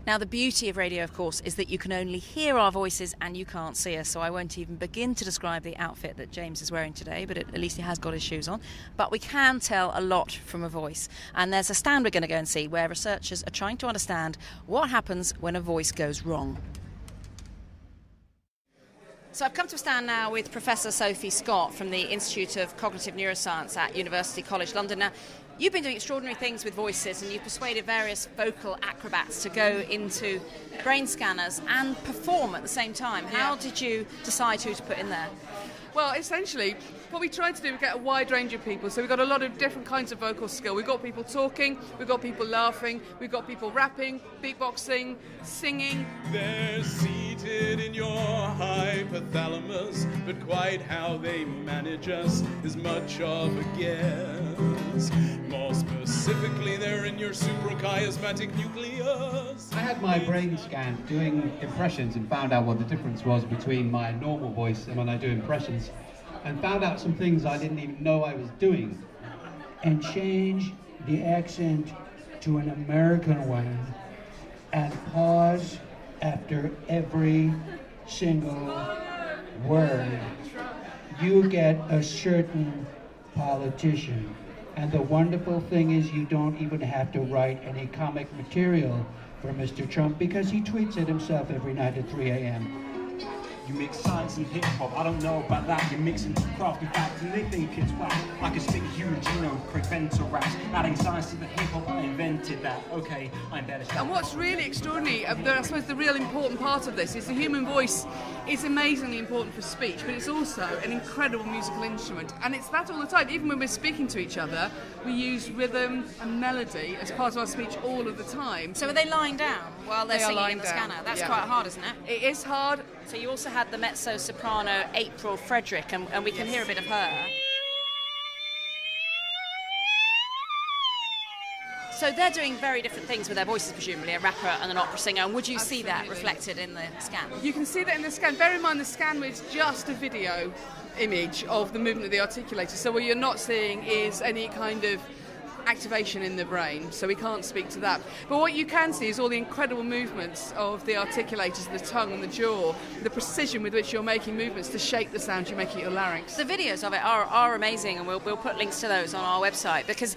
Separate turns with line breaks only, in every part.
Now, the beauty of radio, of course, is that you can only hear our voices and you can't see us, so I won't even begin to describe the outfit that James is wearing today, but at least he has got his shoes on. But we can tell a lot from a voice, and there's a stand we're going to go and see where researchers are trying to understand what happens when a voice goes wrong. So I've come to a stand now with Professor Sophie Scott from the Institute of Cognitive Neuroscience at University College London. Now, you've been doing extraordinary things with voices, and you've persuaded various vocal acrobats to go into brain scanners and perform at the same time. How did you decide who to put in there?
Well, essentially, what we tried to do was get a wide range of people. So we've got a lot of different kinds of vocal skill. We've got people talking, we've got people laughing, we've got people rapping, beatboxing, singing.
They're seated in your hypothalamus, but quite how they manage us is much of a guess. More specifically, they're in your suprachiasmatic nucleus.
I had my brain scanned doing impressions and found out what the difference was between my normal voice and when I do impressions, and found out some things I didn't even know I was doing.
And change the accent to an American one and pause after every single word. You get a certain politician. And the wonderful thing is you don't even have to write any comic material for Mr. Trump because he tweets it himself every night at 3 a.m.
You mix science and hip-hop, I don't know about that. You're mixing crafty facts and they think it's whack. I can spit huge, create vento raps. Adding science to the hip-hop, I invented that. Okay, I'm better.
And what's really extraordinary, I suppose the real important part of this, is the human voice is amazingly important for speech, but it's also an incredible musical instrument. And it's that all the time. Even when we're speaking to each other, we use rhythm and melody as part of our speech all of the time.
So are they lying down while they're singing in the scanner? That's quite hard, isn't it?
It is hard.
So you also had the mezzo-soprano April Frederick, and we can hear a bit of her. So they're doing very different things with their voices, presumably, a rapper and an opera singer. And would you see that reflected in the scan?
You can see that in the scan. Bear in mind, the scan is just a video image of the movement of the articulator. So what you're not seeing is any kind of activation in the brain, so we can't speak to that. But what you can see is all the incredible movements of the articulators, the tongue and the jaw, the precision with which you're making movements to shape the sound you're making at your larynx.
The videos of it are amazing, and we'll put links to those on our website, because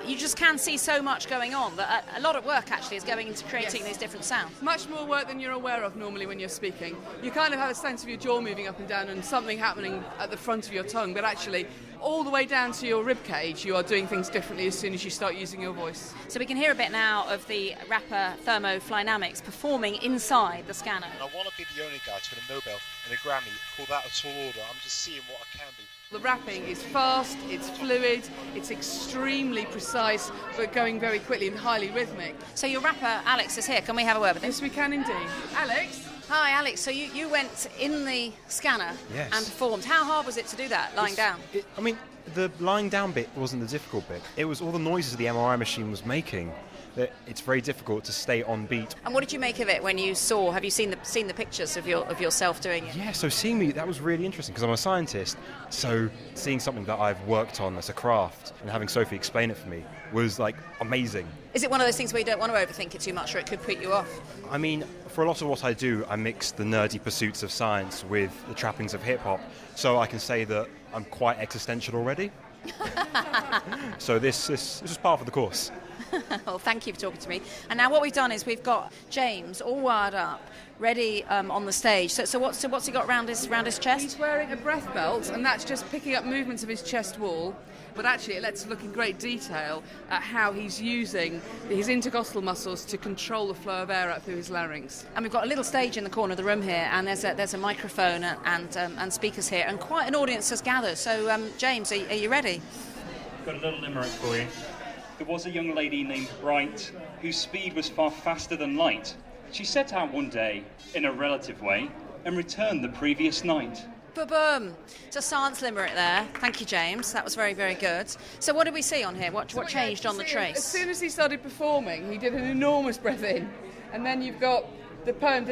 you just can see so much going on that a lot of work actually is going into creating these different sounds.
Much more work than you're aware of normally when you're speaking. You kind of have a sense of your jaw moving up and down and something happening at the front of your tongue, but actually all the way down to your rib cage you are doing things differently as soon as you start using your voice.
So we can hear a bit now of the rapper Thermo Flynamics performing inside the scanner.
I want to be the only guy to win a Nobel and a Grammy call that a tall order. I'm just seeing what I can be.
The rapping is fast, it's fluid, it's extremely precise, but going very quickly and highly rhythmic.
So your rapper Alex is here. Can we have a word with him?
Yes, we can indeed. Alex?
Hi, Alex. So you went in the scanner and performed. How hard was it to do that, lying down?
The lying down bit wasn't the difficult bit. It was all the noises the MRI machine was making. That it's very difficult to stay on beat.
And what did you make of it when you saw? Have you seen the pictures of yourself doing it?
Yeah, so seeing me, that was really interesting because I'm a scientist. So seeing something that I've worked on as a craft and having Sophie explain it for me was like amazing.
Is it one of those things where you don't want to overthink it too much, or it could put you off?
I mean, for a lot of what I do, I mix the nerdy pursuits of science with the trappings of hip hop. So I can say that I'm quite existential already. So this is part of the course.
Well, thank you for talking to me. And now what we've done is we've got James all wired up, ready on the stage. So what's he got round his chest?
He's wearing a breath belt, and that's just picking up movements of his chest wall. But actually it lets us look in great detail at how he's using his intercostal muscles to control the flow of air out through his larynx.
And we've got a little stage in the corner of the room here, and there's a microphone and speakers here, and quite an audience has gathered. So James, are you ready?
Got a little limerick for you. There was a young lady named Bright whose speed was far faster than light. She set out one day in a relative way and returned the previous night.
Boom! It's a science limerick there. Thank you, James. That was very, very good. So what did we see on here? What changed on the trace?
As soon as he started performing, he did an enormous breath in, and then you've got The poem.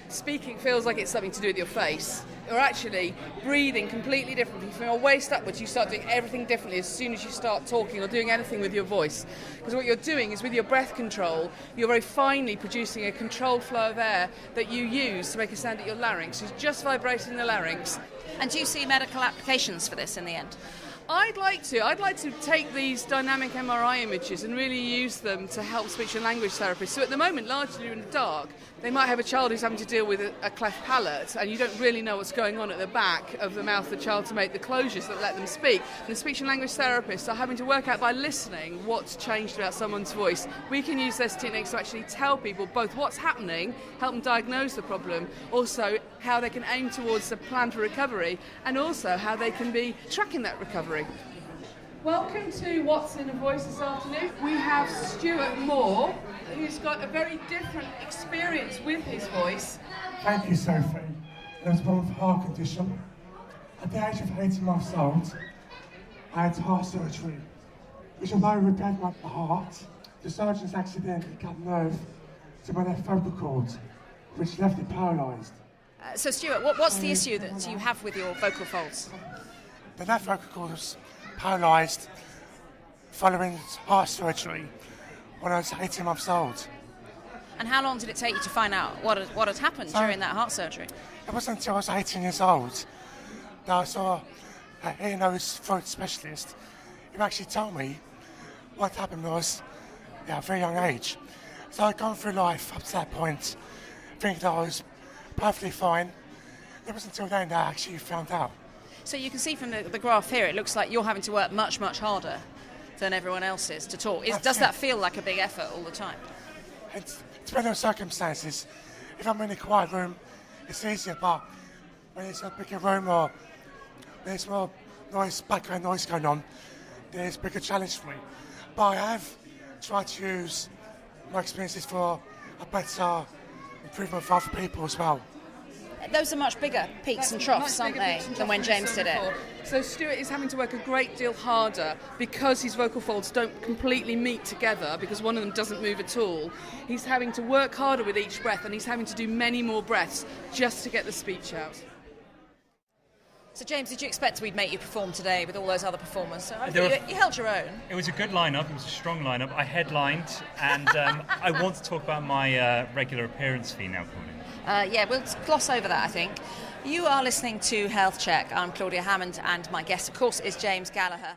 Speaking feels like it's something to do with your face. Or actually, breathing completely differently. From your waist upwards, you start doing everything differently as soon as you start talking or doing anything with your voice. Because what you're doing is with your breath control, you're very finely producing a controlled flow of air that you use to make a sound at your larynx. It's just vibrating the larynx.
And do you see medical applications for this in the end?
I'd like to take these dynamic MRI images and really use them to help speech and language therapists. So at the moment, largely in the dark, they might have a child who's having to deal with a cleft palate, and you don't really know what's going on at the back of the mouth of the child to make the closures that let them speak. And the speech and language therapists are having to work out by listening what's changed about someone's voice. We can use those techniques to actually tell people both what's happening, help them diagnose the problem, also how they can aim towards a plan for recovery, and also how they can be tracking that recovery. Welcome to What's in a Voice this afternoon. We have Stuart Moore, who's got a very different experience with his voice.
Thank you, Sophie. I was born with a heart condition. At the age of 18 months old, I had heart surgery, which although repaired my heart, the surgeons accidentally cut a nerve to my left vocal cord, which left it paralysed.
So Stuart, what's the issue that you have with your vocal folds?
The left vocal cord was paralysed following heart surgery when I was 18 months old.
And how long did it take you to find out what had happened during that heart surgery?
It wasn't until I was 18 years old that I saw an ear, nose, throat specialist who actually told me what happened was at a very young age. So I'd gone through life up to that point thinking that I was perfectly fine. It wasn't until then that I actually found out.
So you can see from the graph here, it looks like you're having to work much, much harder than everyone else is to talk. Does that feel like a big effort all the time?
It depends on circumstances. If I'm in a quiet room, it's easier, but when it's a bigger room or there's more noise, background noise going on, there's a bigger challenge for me. But I have tried to use my experiences for a better improvement for other people as well.
Those are much bigger peaks and troughs, aren't they, than when James did it?
So Stuart is having to work a great deal harder because his vocal folds don't completely meet together, because one of them doesn't move at all. He's having to work harder with each breath, and he's having to do many more breaths just to get the speech out.
So James, did you expect we'd make you perform today with all those other performers? So you held your own.
It was a good lineup, it was a strong lineup. I headlined, and I want to talk about my regular appearance fee now, Pauline.
We'll gloss over that, I think. You are listening to Health Check. I'm Claudia Hammond, and my guest, of course, is James Gallagher.